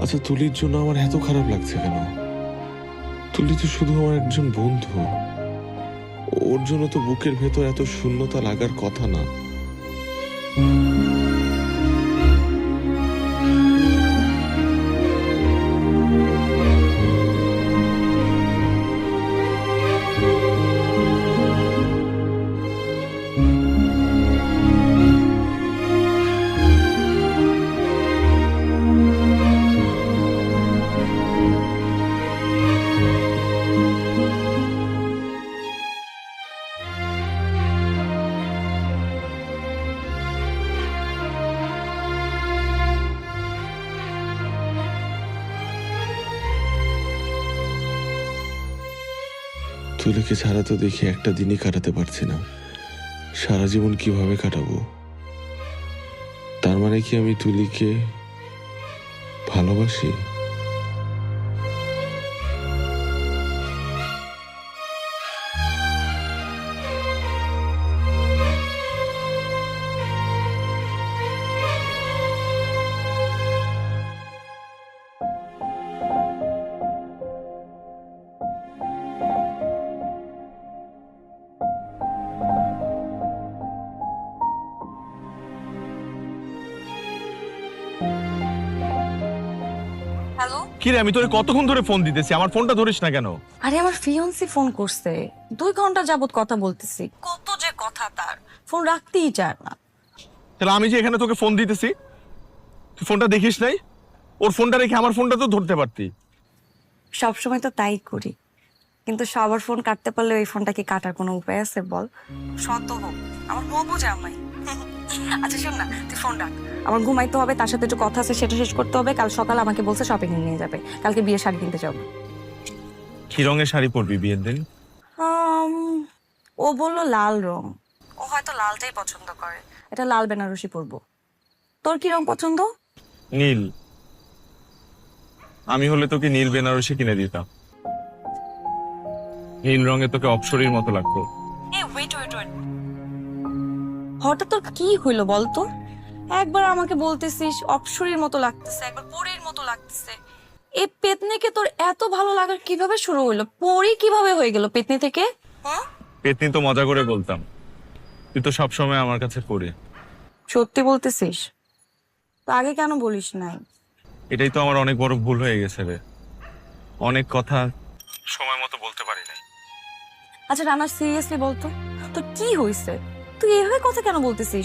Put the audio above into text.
আচ্ছা, তুলির জন্য আমার এত খারাপ লাগছে কেন? তুলি তো শুধু আমার একজন বন্ধু। ওর জন্য তো বুকের ভেতর এত শূন্যতা লাগার কথা না। তুলিকে ছাড়া তো দেখি একটা দিনই কাটাতে পারছি না। সারা জীবন কিভাবে কাটাবো? তার মানে কি আমি তুলিকে ভালোবাসি? হ্যালো, কিরে, আমি তোরে কতক্ষণ ধরে ফোন দিতেছি, আমার ফোনটা ধরিস না কেন? আরে আমার ফিয়ন্সি ফোন করছে, 2 ঘন্টা যাবত কথা বলতেছি, কত যে কথা তার, ফোন রাখতেই চায় না। তাহলে আমি যে এখানে তোকে ফোন দিতেছি, তুই ফোনটা দেখিস নাই? ওর ফোনটা রেখে আমার ফোনটা তো ধরতে পারতি। সবসময় তো তাই করি, কিন্তু সবার ফোন কাটতে পারলে ওই ফোনটা কি কাটার কোনো উপায় আছে বল? শত হোক আমার হবু জামাই। আচ্ছা শোন না, তুই ফোন রাখ, আমার ঘুমাইতে হবে, তার সাথে একটু কথা আছে সেটা শেষ করতে হবে। কাল সকালে আমাকে বলছে শপিং এ নিয়ে যাবে, কালকে বিয়ের শাড়ি কিনতে যাবো। কি রঙের শাড়ি পরবি বিয়ের দিন? আম, ও বললো লাল রং, ও হয়তো লালটাই পছন্দ করে, এটা লাল বেনারসি পরবো। তোর কি রং পছন্দ? নীল। আমি হলে তোকে নীল বেনারসি কিনে দিতাম। নীল রঙে তোকে অপ্সরীর মতো লাগতো। হঠাৎ তোর কি হইলো বলতো? একবার আমাকে বলতেছিস অপসরীর মতো লাগতেছে, একবার পরীর মতো লাগতেছে। এই পেতনিকে তোর এত ভালো লাগার কিভাবে শুরু হইলো? পরী কিভাবে হয়ে গেল পেতনি থেকে? হ্যাঁ, পেতনি তো মজা করে বলতাম, তুই তো সবসময় আমার কাছে পড়ে। সত্যি বলতেছিস? তো আগে কেন বলিস নাই? এটাই তো আমার অনেক বড় ভুল হয়ে গেছে রে। অনেক কথা সময় মতো বলতে পারি নাই। আচ্ছা রানা, সিরিয়াসলি বলতো তোর কি হইছে? তুই এভাবে কথা কেন বলতেছিস?